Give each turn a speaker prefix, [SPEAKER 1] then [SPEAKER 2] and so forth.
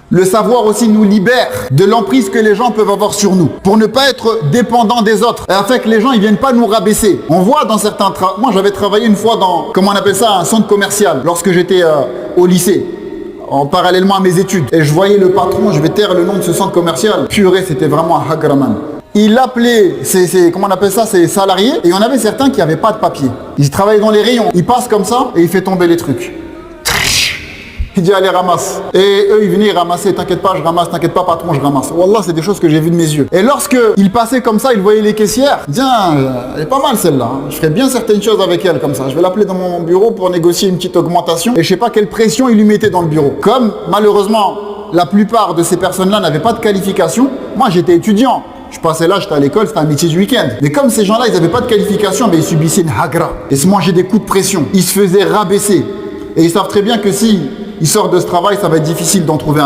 [SPEAKER 1] Le savoir aussi nous libère de l'emprise que les gens peuvent avoir sur nous, pour ne pas être dépendants des autres, et afin que les gens ils viennent pas nous rabaisser. On voit dans certains moi j'avais travaillé une fois dans, comment on appelle ça, un centre commercial, lorsque j'étais au lycée, parallèlement à mes études. Et je voyais le patron, je vais taire le nom de ce centre commercial, purée, c'était vraiment un hagraman. Il appelait comment on appelle ça, ses salariés, et il y en avait certains qui n'avaient pas de papier. Ils travaillaient dans les rayons, ils passent comme ça, et il fait tomber les trucs. Il dit allez ramasse. Et eux ils venaient ramasser, t'inquiète pas je ramasse, t'inquiète pas patron je ramasse. Wallah c'est des choses que j'ai vues de mes yeux. Et lorsque il passait comme ça, il voyait les caissières. Il dit elle est pas mal celle-là, hein. Je ferais bien certaines choses avec elle comme ça. Je vais l'appeler dans mon bureau pour négocier une petite augmentation. Et je sais pas quelle pression il lui mettait dans le bureau. Comme malheureusement la plupart de ces personnes-là n'avaient pas de qualification, moi j'étais étudiant. Je passais là, j'étais à l'école, c'était un métier du week-end. Mais comme ces gens-là, ils n'avaient pas de qualification, mais ils subissaient une hagra. Ils se mangeaient des coups de pression. Ils se faisaient rabaisser. Et ils savent très bien que si ils sortent de ce travail, ça va être difficile d'en trouver un autre.